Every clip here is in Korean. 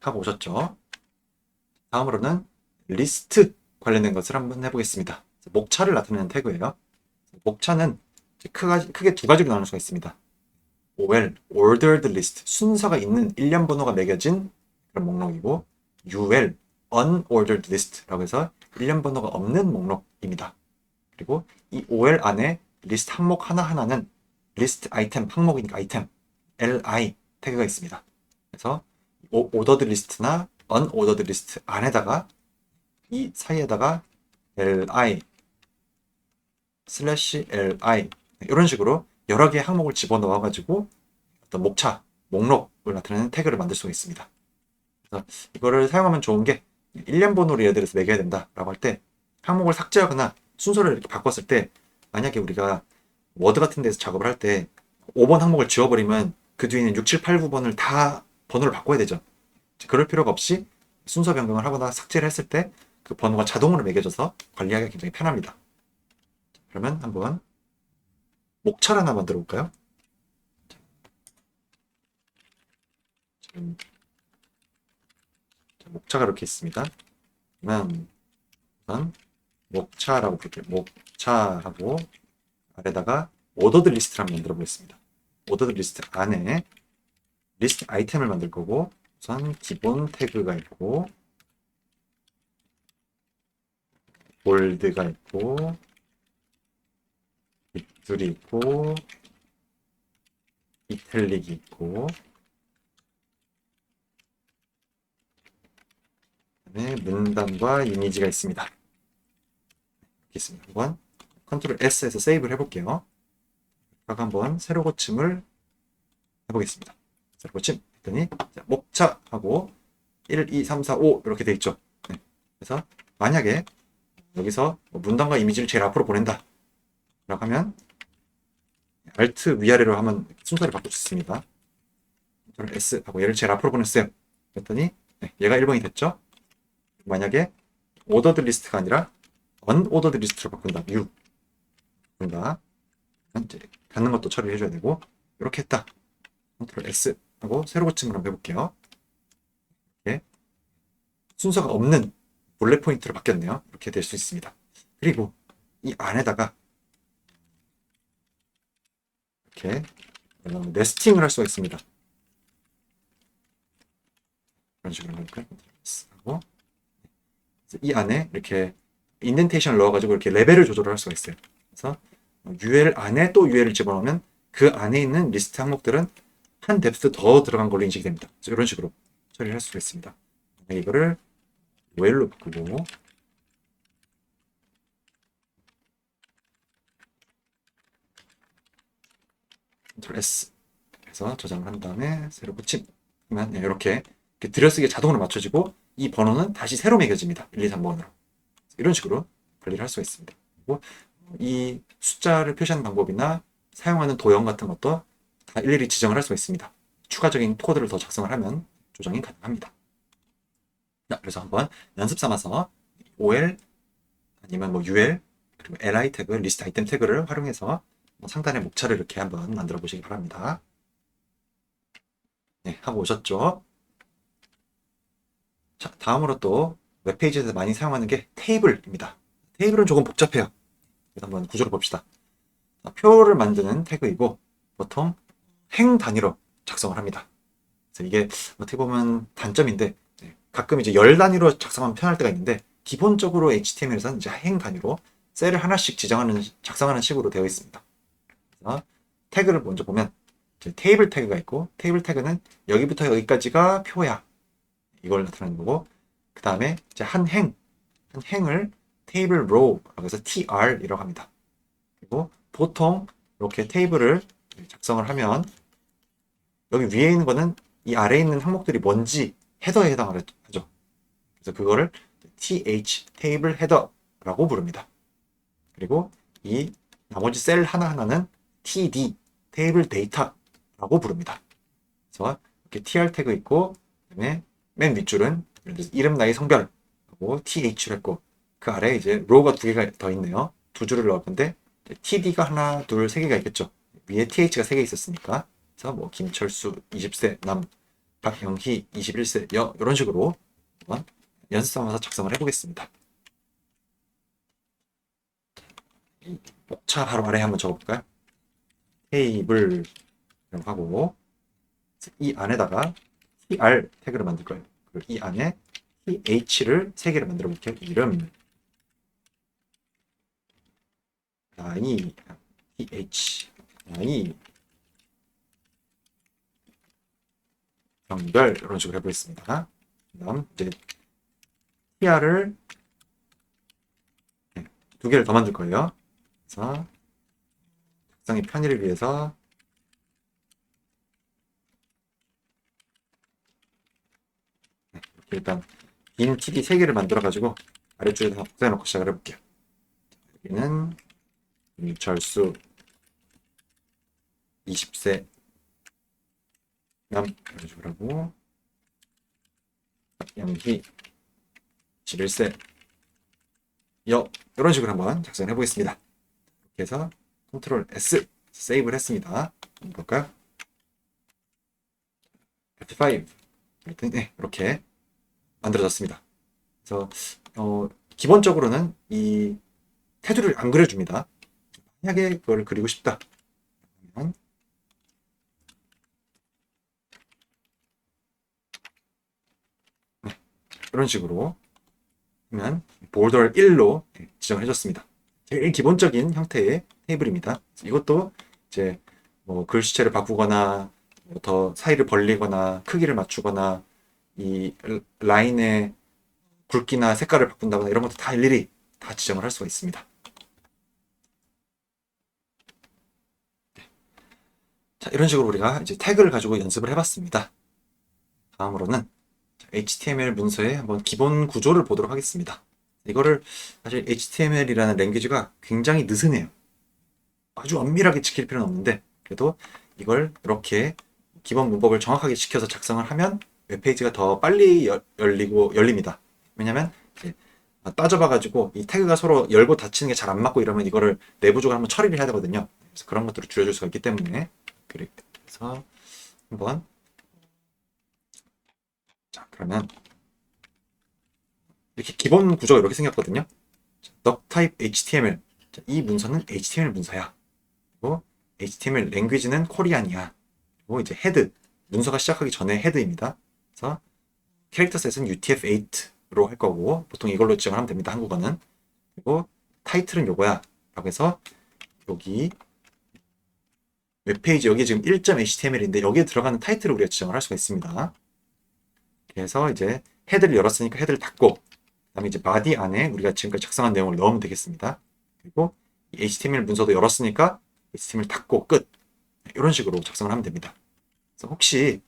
하고 오셨죠? 다음으로는 리스트 관련된 것을 한번 해보겠습니다. 목차를 나타내는 태그예요. 목차는 크게 두 가지로 나눌 수가 있습니다. OL, Ordered List, 순서가 있는 일련 번호가 매겨진 그런 목록이고, UL, Unordered List라고 해서 일련 번호가 없는 목록입니다. 그리고 이 OL 안에 리스트 항목 하나하나는 리스트 아이템, 항목이니까 아이템, LI 태그가 있습니다. 그래서 오더드 리스트나 unordered 리스트 안에다가 이 사이에다가 li 슬래시 li 이런 식으로 여러 개의 항목을 집어넣어 가지고 어떤 목차, 목록을 나타내는 태그를 만들 수가 있습니다. 그래서 이거를 사용하면 좋은 게 일련 번호를 예를 들어서 매겨야 된다라고 할 때 항목을 삭제하거나 순서를 이렇게 바꿨을 때 만약에 우리가 워드 같은 데서 작업을 할 때 5번 항목을 지워버리면 그 뒤에 있는 6, 7, 8, 9번을 다 번호를 바꿔야 되죠. 그럴 필요가 없이 순서 변경을 하거나 삭제를 했을 때 그 번호가 자동으로 매겨져서 관리하기가 굉장히 편합니다. 그러면 한번 목차를 하나 만들어 볼까요? 목차가 이렇게 있습니다. 그러면 우선 목차라고 부를게요. 목차하고 아래다가 오더드 리스트를 한번 만들어 보겠습니다. 오더드 리스트 안에 리스트 아이템을 만들 거고 우선 기본 태그가 있고 볼드가 있고 빗줄이 있고 이탈릭이 있고 그다음에 문단과 이미지가 있습니다. 이렇게 있습니다. 한번 컨트롤 S에서 세이브를 해볼게요. 아까 한번 세로 고침을 해보겠습니다. 세로 고침 했더니 목차하고 1, 2, 3, 4, 5 이렇게 돼 있죠. 네. 그래서 만약에 여기서 문단과 이미지를 제일 앞으로 보낸다 라고 하면 Alt 위아래로 하면 순서를 바꿀 수 있습니다. 컨트롤 S 하고 얘를 제일 앞으로 보냈어요. 그랬더니 네, 얘가 1번이 됐죠. 만약에 오더드 리스트가 아니라 언오더드 리스트로 바꾼다. U 바꾼다. 이제 닫는 것도 처리를 해줘야 되고 이렇게 했다. 컨트롤 S 하고 세로 고침을 한번 해볼게요. 이렇게 순서가 없는 볼렛 포인트로 바뀌었네요. 이렇게 될 수 있습니다. 그리고 이 안에다가 이렇게 네스팅을 할 수가 있습니다. 이런 식으로 해볼까요? 하고 이 안에 이렇게 인덴테이션을 넣어가지고 이렇게 레벨을 조절을 할 수가 있어요. 그래서 UL 안에 또 UL을 집어넣으면 그 안에 있는 리스트 항목들은 한 뎁스 더 들어간 걸로 인식이 됩니다. 그래서 이런 식으로 처리를 할 수가 있습니다. 이거를 OL로 바꾸고 컨트롤 S 해서 저장을 한 다음에 새로 고침 하면 이렇게 들여쓰기에 자동으로 맞춰지고 이 번호는 다시 새로 매겨집니다. 1, 2, 3번으로. 이런 식으로 관리를 할 수가 있습니다. 그리고 이 숫자를 표시하는 방법이나 사용하는 도형 같은 것도 다 일일이 지정을 할 수가 있습니다. 추가적인 코드를 더 작성을 하면 조정이 가능합니다. 자, 그래서 한번 연습 삼아서 OL 아니면 뭐 UL 그리고 LI 태그, 리스트 아이템 태그를 활용해서 상단의 목차를 이렇게 한번 만들어 보시기 바랍니다. 네, 하고 오셨죠? 자, 다음으로 또 웹페이지에서 많이 사용하는 게 테이블입니다. 테이블은 조금 복잡해요. 그래서 한번 구조를 봅시다. 표를 만드는 태그이고 보통 행 단위로 작성을 합니다. 그래서 이게 어떻게 보면 단점인데 가끔 이제 열 단위로 작성하면 편할 때가 있는데 기본적으로 HTML에서는 이제 행 단위로 셀을 하나씩 작성하는 식으로 되어 있습니다. 그래서 태그를 먼저 보면 테이블 태그가 있고 테이블 태그는 여기부터 여기까지가 표야. 이걸 나타내는 거고 그 다음에 이제 한 행을 테이블 row라고 해서 tr이라고 합니다. 그리고 보통 이렇게 테이블을 작성을 하면 여기 위에 있는 거는 이 아래에 있는 항목들이 뭔지 헤더에 해당하죠. 그래서 그거를 th 테이블 헤더라고 부릅니다. 그리고 이 나머지 셀 하나하나는 td 테이블 데이터라고 부릅니다. 그래서 이렇게 tr 태그 있고 그다음에 맨 윗줄은 이름, 나이, 성별 하고 th를 했고 그 아래에 이제 row가 두 개가 더 있네요. 두 줄을 넣을 건데 td가 하나, 둘, 세 개가 있겠죠. 위에 th가 세 개 있었으니까. 그래서 뭐 김철수 20세 남 박영희 21세 여 이런 식으로 한번 연습 삼아서 작성을 해보겠습니다. 목차 바로 아래에 한번 적어볼까요? 테이블 하고 이 안에다가 tr 태그를 만들 거예요. 그리고 이 안에 th를 3개를 만들어 볼게요. 이름 i th i 연결 이런 식으로 해보겠습니다. 그다음 이제 tr을 2개를 더 만들 거예요. 그래서 작성의 편의를 위해서 이렇게 일단 빈 td 3개를 만들어 가지고 아래쪽에다 복사해놓고 시작을 해볼게요. 여기는 철수 20세 남 이런 식으로 하고 양희 11세 여 이런 식으로 한번 작성해 보겠습니다. 이렇게 해서 컨트롤 S 세이브를 했습니다. 한번 볼까요? F5 네, 이렇게 만들어졌습니다. 그래서 기본적으로는 이 테두리를 안 그려줍니다. 만약에 그걸 그리고 싶다 그러면 네, 이런 식으로 하면 볼더를 1로 지정을 해줬습니다. 제일 기본적인 형태의 테이블입니다. 이것도 이제 뭐 글씨체를 바꾸거나 더 사이를 벌리거나 크기를 맞추거나 이 라인의 굵기나 색깔을 바꾼다거나 이런 것도 다 일일이 다 지정을 할 수가 있습니다. 자, 이런 식으로 우리가 이제 태그를 가지고 연습을 해봤습니다. 다음으로는 HTML 문서의 한번 기본 구조를 보도록 하겠습니다. 이거를 사실 HTML이라는 랭귀지가 굉장히 느슨해요. 아주 엄밀하게 지킬 필요는 없는데 그래도 이걸 이렇게 기본 문법을 정확하게 지켜서 작성을 하면 웹페이지가 더 빨리 열립니다. 왜냐면 따져봐가지고 이 태그가 서로 열고 닫히는 게 잘 안 맞고 이러면 이거를 내부적으로 한번 처리를 해야 되거든요. 그래서 그런 것들을 줄여줄 수가 있기 때문에 그래서 한번 자 그러면 이렇게 기본 구조가 이렇게 생겼거든요. doc type HTML 이 문서는 HTML 문서야. 그리고 HTML 랭귀지는 코리안이야. 그리고 이제 헤드 문서가 시작하기 전에 헤드입니다. 그래서 캐릭터 셋은 UTF-8로 할 거고 보통 이걸로 지정을 하면 됩니다. 한국어는. 그리고 타이틀은 요거야 라고 해서 여기 웹페이지 여기 지금 1.html인데 여기에 들어가는 타이틀을 우리가 지정을 할 수가 있습니다. 그래서 이제 헤드를 열었으니까 헤드를 닫고 그다음에 이제 바디 안에 우리가 지금까지 작성한 내용을 넣으면 되겠습니다. 그리고 HTML 문서도 열었으니까 HTML 닫고 끝 이런 식으로 작성을 하면 됩니다. 그래서 혹시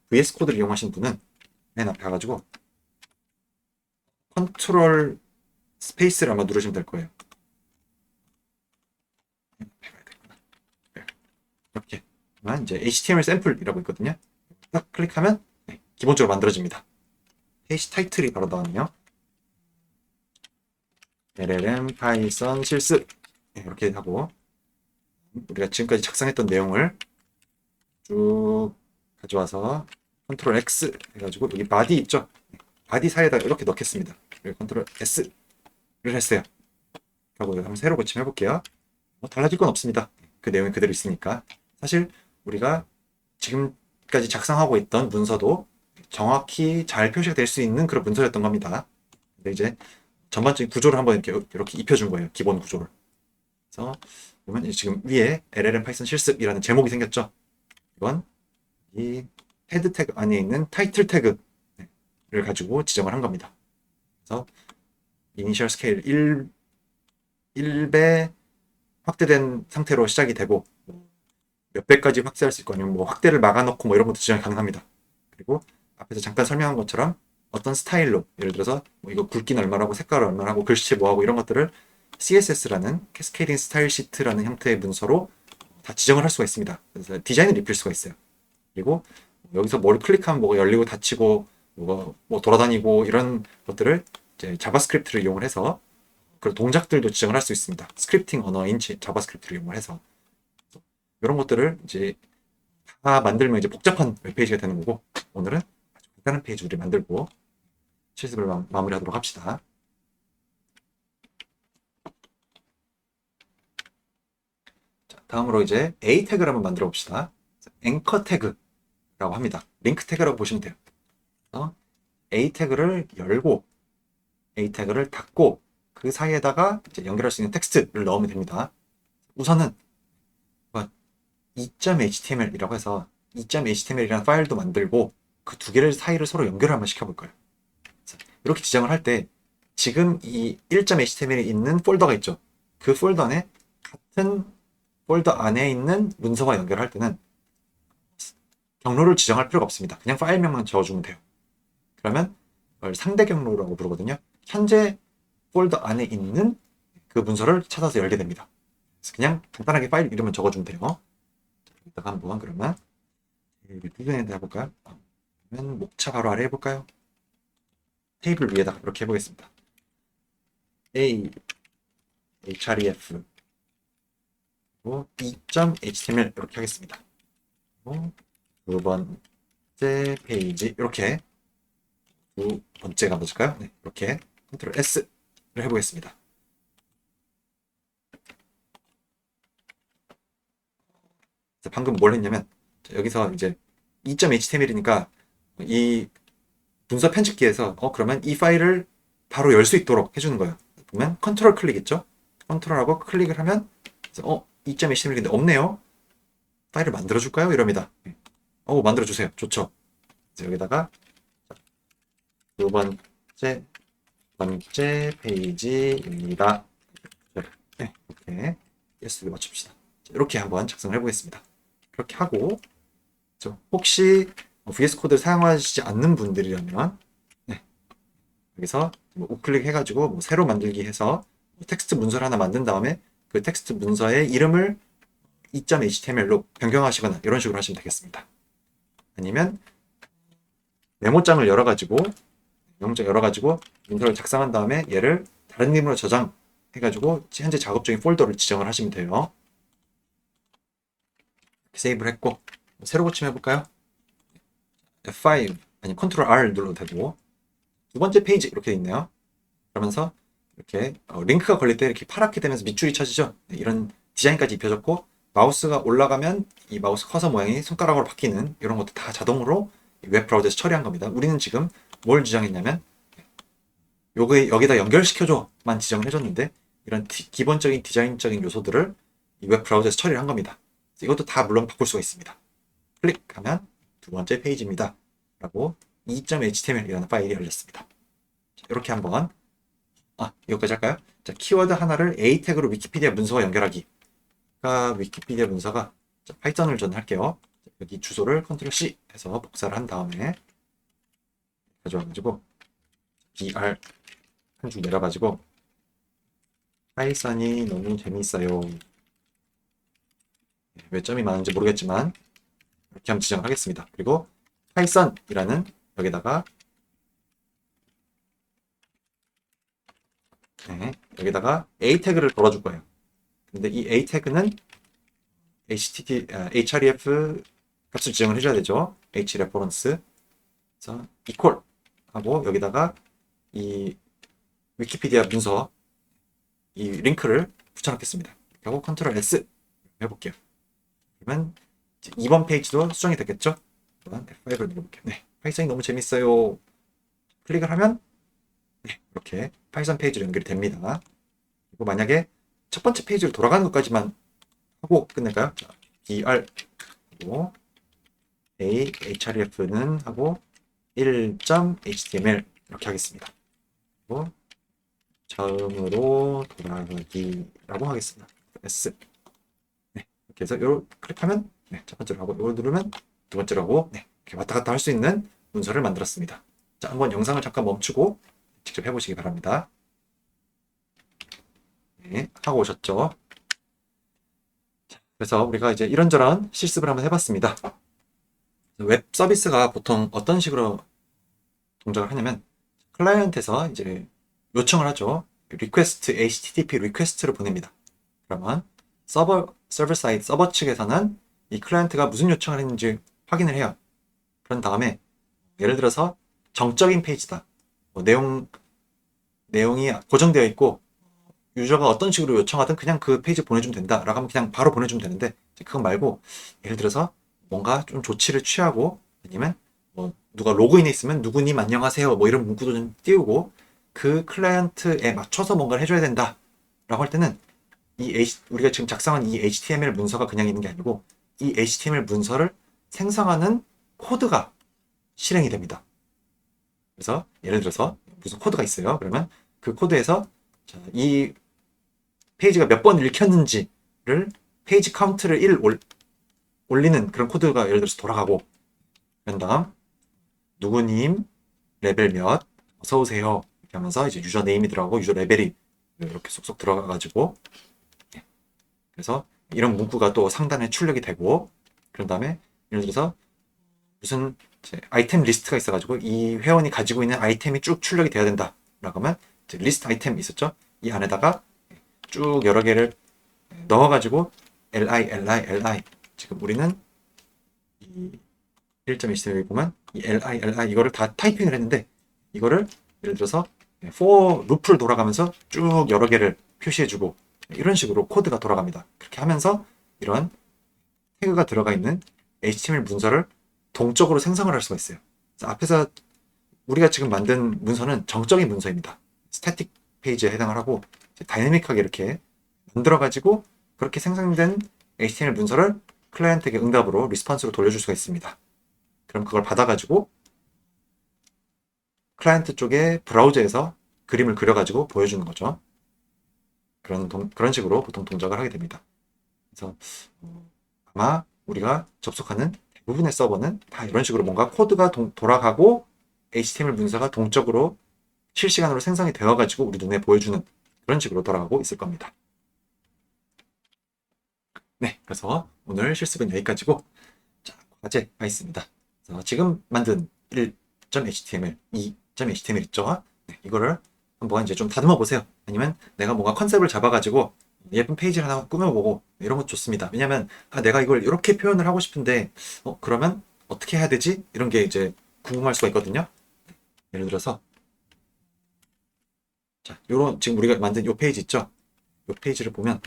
VS 코드를 이용하시는 분은 맨 앞에 가가지고 컨트롤 스페이스를 아마 누르시면 될 거예요. 이렇게 그러면 이제 HTML 샘플이라고 있거든요. 딱 클릭하면 기본적으로 만들어집니다. 페이지 타이틀이 바로 나왔네요. LLM 파이썬 실습 이렇게 하고 우리가 지금까지 작성했던 내용을 쭉 가져와서 컨트롤 X 해가지고 여기 바디 있죠? 바디 사이에다 이렇게 넣겠습니다. 컨트롤 S를 했어요. 하고 한번 새로 고침 해볼게요. 달라질 건 없습니다. 그 내용이 그대로 있으니까. 사실 우리가 지금까지 작성하고 있던 문서도 정확히 잘 표시가 될 수 있는 그런 문서였던 겁니다. 근데 이제 전반적인 구조를 한번 이렇게 입혀준 거예요. 기본 구조를. 그래서 보면 지금 위에 LLM 파이썬 실습이라는 제목이 생겼죠. 이건 이 헤드 태그 안에 있는 타이틀 태그를 가지고 지정을 한 겁니다. 그래서 이니셜 스케일 1배 확대된 상태로 시작이 되고 몇 배까지 확대할 수 있고 아니면 뭐 확대를 막아놓고 뭐 이런 것도 지정이 가능합니다. 그리고 앞에서 잠깐 설명한 것처럼 어떤 스타일로 예를 들어서 뭐 이거 굵기는 얼마라고 색깔을 얼마라고 글씨 뭐하고 이런 것들을 CSS라는 캐스케이딩 스타일 시트라는 형태의 문서로 다 지정을 할 수가 있습니다. 그래서 디자인을 입힐 수가 있어요. 그리고 여기서 뭘 클릭하면 뭐가 열리고 닫히고 뭐 돌아다니고 이런 것들을 이제 자바스크립트를 이용을 해서 그런 동작들도 지정을 할 수 있습니다. 스크립팅 언어인 자바스크립트를 이용을 해서 이런 것들을 이제 다 만들면 이제 복잡한 웹페이지가 되는 거고, 오늘은 아주 간단한 페이지 우리 만들고 실습을 마무리하도록 합시다. 자, 다음으로 이제 A 태그를 한번 만들어 봅시다. 앵커 태그라고 합니다. 링크 태그라고 보시면 돼요. A 태그를 열고 A 태그를 닫고 그 사이에다가 이제 연결할 수 있는 텍스트를 넣으면 됩니다. 우선은 2.html이라고 해서 2.html이라는 파일도 만들고 그 두 개를 사이를 서로 연결을 한번 시켜볼 거예요. 이렇게 지정을 할 때 지금 이 1.html이 있는 폴더가 있죠. 그 폴더 안에 같은 폴더 안에 있는 문서와 연결할 때는 경로를 지정할 필요가 없습니다. 그냥 파일명만 적어주면 돼요. 그러면 이걸 상대 경로라고 부르거든요. 현재 폴더 안에 있는 그 문서를 찾아서 열게 됩니다. 그래서 그냥 간단하게 파일 이름을 적어주면 돼요. 여기다가 한번 그러면 디자인을 해볼까요? 그러면 목차 바로 아래 해볼까요? 테이블 위에다가 이렇게 해보겠습니다. A, href, 그리고 2.html 이렇게 하겠습니다. 그리고 두 번째 페이지 이렇게 두 번째가 뭐일까요? 네, 이렇게 컨트롤 S를 해보겠습니다. 방금 뭘 했냐면 여기서 이제 2.html이니까 이 문서 편집기에서 그러면 이 파일을 바로 열 수 있도록 해주는 거예요. 보면 컨트롤 클릭 있죠? 컨트롤하고 클릭을 하면 2.html인데 없네요. 파일을 만들어 줄까요? 이럽니다. 만들어 주세요. 좋죠. 여기다가 두 번째 페이지입니다. 네, 이렇게 예스를 맞춥시다. 이렇게 한번 작성을 해보겠습니다. 그렇게 하고 혹시 VS 코드를 사용하시지 않는 분들이라면 여기서 우클릭 해가지고 새로 만들기 해서 텍스트 문서를 하나 만든 다음에 그 텍스트 문서의 이름을 2.html로 변경하시거나 이런 식으로 하시면 되겠습니다. 아니면 메모장을 열어가지고 문서를 작성한 다음에 얘를 다른 이름으로 저장해가지고 현재 작업 중인 폴더를 지정을 하시면 돼요. 세이브를 했고 새로 고침 해볼까요? F5 아니 컨트롤 R 눌러도 되고 두 번째 페이지 이렇게 있네요. 그러면서 이렇게 링크가 걸릴 때 이렇게 파랗게 되면서 밑줄이 쳐지죠. 이런 디자인까지 입혀졌고 마우스가 올라가면 이 마우스 커서 모양이 손가락으로 바뀌는 이런 것도 다 자동으로 웹 브라우저에서 처리한 겁니다. 우리는 지금 뭘 지정했냐면 여기다 연결시켜줘만 지정을 해줬는데 이런 기본적인 디자인적인 요소들을 이 웹 브라우저에서 처리를 한 겁니다. 이것도 다 물론 바꿀 수가 있습니다. 클릭하면 두 번째 페이지입니다. 라고 2.html이라는 파일이 열렸습니다. 이렇게 한번 이거까지 할까요? 자, 키워드 하나를 A 태그로 위키피디아 문서와 연결하기. 위키피디아 문서가 파이썬을 저는 할게요. 여기 주소를 컨트롤 C 해서 복사를 한 다음에 가져와가지고 br 한 줄 내려가지고 파이썬이 너무 재미있어요. 왜 점이 많은지 모르겠지만 이렇게 한번 지정을 하겠습니다. 그리고 파이썬이라는 여기다가 A 태그를 걸어줄 거예요. 근데 이 A 태그는 href 값을 지정을 해줘야 되죠. href 그래서 equal 하고 여기다가 이 위키피디아 문서 이 링크를 붙여넣겠습니다. 하고 컨트롤 S 해볼게요. 그러면 2번 페이지도 수정이 됐겠죠? F5를 눌러볼게요. 네, 파이썬이 너무 재밌어요. 클릭을 하면 이렇게 파이썬 페이지로 연결이 됩니다. 그리고 만약에 첫 번째 페이지로 돌아가는 것까지만 하고 끝낼까요? 자, br 하고 href는 하고 1.html 이렇게 하겠습니다. 그리고 처음으로 돌아가기라고 하겠습니다. S 이렇게 해서 요걸 클릭하면 첫 번째로 하고 이걸 누르면 두 번째로 하고 이렇게 왔다 갔다 할 수 있는 문서를 만들었습니다. 자, 한번 영상을 잠깐 멈추고 직접 해보시기 바랍니다. 하고 오셨죠? 그래서 우리가 이제 이런저런 실습을 한번 해봤습니다. 웹 서비스가 보통 어떤 식으로 동작을 하냐면 클라이언트에서 이제 요청을 하죠. 리퀘스트, HTTP 리퀘스트를 보냅니다. 그러면 서버 사이드 서버 측에서는 이 클라이언트가 무슨 요청을 했는지 확인을 해요. 그런 다음에 예를 들어서 정적인 페이지다. 뭐 내용이 고정되어 있고 유저가 어떤 식으로 요청하든 그냥 그 페이지 보내주면 된다 라고 하면 그냥 바로 보내주면 되는데 그건 말고 예를 들어서 뭔가 좀 조치를 취하고 아니면 뭐 누가 로그인해 있으면 누구님 안녕하세요 뭐 이런 문구도 좀 띄우고 그 클라이언트에 맞춰서 뭔가를 해줘야 된다 라고 할 때는 우리가 지금 작성한 이 HTML 문서가 그냥 있는 게 아니고 이 HTML 문서를 생성하는 코드가 실행이 됩니다. 그래서 예를 들어서 무슨 코드가 있어요. 그러면 그 코드에서 이 페이지가 몇 번 읽혔는지를 페이지 카운트를 1 올리는 그런 코드가 예를 들어서 돌아가고 그런 다음 누구님 레벨 몇 어서오세요 이렇게 하면서 이제 유저 네임이 들어가고 유저 레벨이 이렇게 쏙쏙 들어가가지고 그래서 이런 문구가 또 상단에 출력이 되고 그런 다음에 예를 들어서 무슨 아이템 리스트가 있어가지고 이 회원이 가지고 있는 아이템이 쭉 출력이 돼야 된다 라고 하면 리스트 아이템 있었죠 이 안에다가 쭉 여러 개를 넣어가지고 li 지금 우리는 이 1.20에 보면 이 li 이거를 다 타이핑을 했는데 이거를 예를 들어서 for 루프를 돌아가면서 쭉 여러 개를 표시해주고 이런 식으로 코드가 돌아갑니다. 그렇게 하면서 이런 태그가 들어가 있는 HTML 문서를 동적으로 생성을 할 수가 있어요. 앞에서 우리가 지금 만든 문서는 정적인 문서입니다. 스태틱 페이지에 해당을 하고 다이내믹하게 이렇게 만들어가지고 그렇게 생성된 HTML 문서를 클라이언트에게 응답으로 리스폰스로 돌려줄 수가 있습니다. 그럼 그걸 받아가지고 클라이언트 쪽에 브라우저에서 그림을 그려가지고 보여주는 거죠. 그런 식으로 보통 동작을 하게 됩니다. 그래서 아마 우리가 접속하는 대부분의 서버는 다 이런 식으로 뭔가 코드가 돌아가고 HTML 문서가 동적으로 실시간으로 생성이 되어가지고 우리 눈에 보여주는 그런 식으로 돌아가고 있을 겁니다. 네, 그래서 오늘 실습은 여기까지고 자, 과제가 있습니다. 그래서 지금 만든 1.html, 2.html 있죠? 네, 이거를 한번 이제 좀 다듬어 보세요. 아니면 내가 뭔가 컨셉을 잡아가지고 예쁜 페이지를 하나 꾸며보고 이런 것 좋습니다. 왜냐면 내가 이걸 이렇게 표현을 하고 싶은데 그러면 어떻게 해야 되지? 이런 게 이제 궁금할 수가 있거든요. 예를 들어서 자, 요런 지금 우리가 만든 요 페이지 있죠? 요 페이지를 보면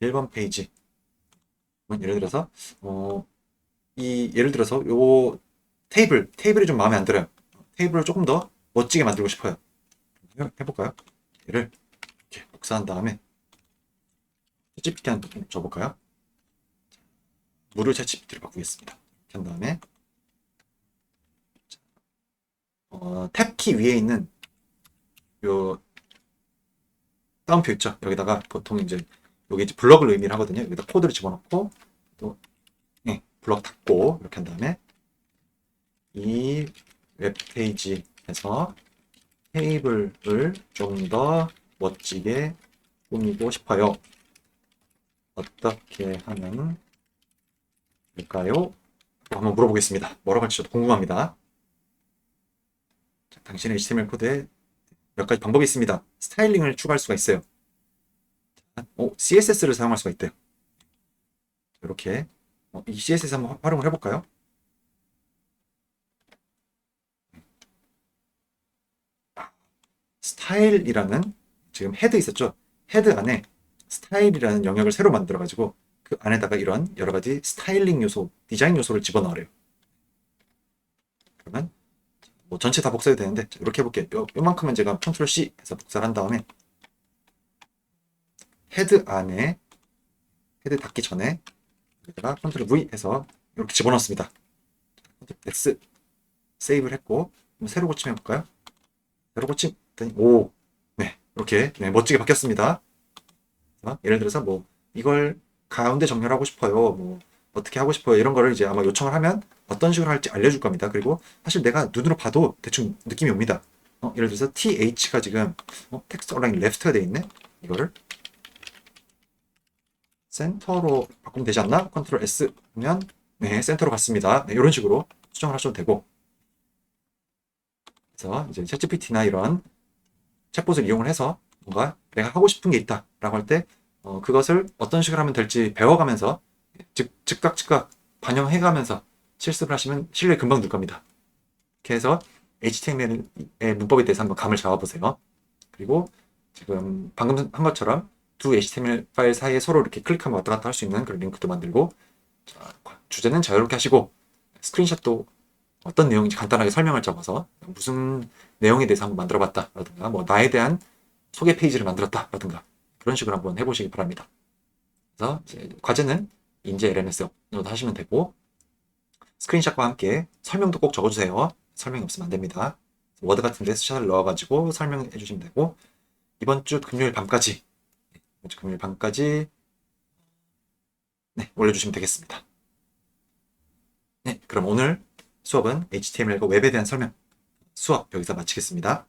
1번 페이지 예를 들어서 예를 들어서 요 테이블이 좀 마음에 안 들어요. 테이블을 조금 더 멋지게 만들고 싶어요. 해볼까요? 얘를 이렇게 복사한 다음에 챗GPT 한번 줘볼까요? 무료 챗GPT로 바꾸겠습니다. 이렇게 한 다음에 탭키 위에 있는 요 다운표 있죠? 여기다가 보통 이제 여기 이제 블럭을 의미를 하거든요. 여기다 코드를 집어넣고 또 블럭 닫고 이렇게 한 다음에 이 웹페이지에서 테이블을 좀 더 멋지게 꾸미고 싶어요. 어떻게 하면 될까요? 한번 물어보겠습니다. 뭐라고 할지 저도 궁금합니다. 자, 당신의 HTML 코드에 몇 가지 방법이 있습니다. 스타일링을 추가할 수가 있어요. CSS를 사용할 수가 있대요. 이렇게 이 CSS 한번 활용을 해볼까요? 스타일이라는 지금 헤드 있었죠? 헤드 안에 스타일이라는 영역을 새로 만들어가지고 그 안에다가 이런 여러 가지 스타일링 요소, 디자인 요소를 집어넣으래요. 그러면 뭐 전체 다 복사해도 되는데 이렇게 해볼게요. 요만큼은 제가 컨트롤 C 해서 복사를 한 다음에 헤드 안에 헤드 닫기 전에 여기다가 컨트롤 V 해서 이렇게 집어넣습니다. 컨트롤 S 세이브를 했고 새로 고침 해볼까요? 새로 고침 했더니 네 이렇게 멋지게 바뀌었습니다. 예를 들어서 뭐 이걸 가운데 정렬하고 싶어요. 뭐 어떻게 하고 싶어요. 이런 거를 이제 아마 요청을 하면 어떤 식으로 할지 알려줄 겁니다. 그리고 사실 내가 눈으로 봐도 대충 느낌이 옵니다. 예를 들어서 TH가 지금 텍스트 얼라인 레프트가 돼 있네. 이거를 센터로 바꾸면 되지 않나? 컨트롤 S 하면 네 센터로 갔습니다. 네, 이런 식으로 수정을 하셔도 되고 그래서 이제 챗GPT나 이런 챗봇을 이용을 해서 뭔가 내가 하고 싶은 게 있다라고 할 때 그것을 어떤 식으로 하면 될지 배워가면서 즉각 반영해가면서 실습을 하시면 신뢰 금방 늘 겁니다. 이렇게 해서 HTML의 문법에 대해서 한번 감을 잡아보세요. 그리고 지금 방금 한 것처럼 두 HTML 파일 사이에 서로 이렇게 클릭하면 왔다 갔다 할 수 있는 그런 링크도 만들고, 자, 주제는 자유롭게 하시고 스크린샷도 어떤 내용인지 간단하게 설명을 적어서 무슨 내용에 대해서 한번 만들어봤다 라든가 뭐 나에 대한 소개 페이지를 만들었다 라든가 그런 식으로 한번 해보시기 바랍니다. 그래서 이제 과제는 인제 LMS 업로드 하시면 되고, 스크린샷과 함께 설명도 꼭 적어주세요. 설명이 없으면 안 됩니다. 워드 같은 데 스샷을 넣어가지고 설명해 주시면 되고, 이번 주 금요일 밤까지 네, 올려주시면 되겠습니다. 네, 그럼 오늘 수업은 HTML과 웹에 대한 설명 수업 여기서 마치겠습니다.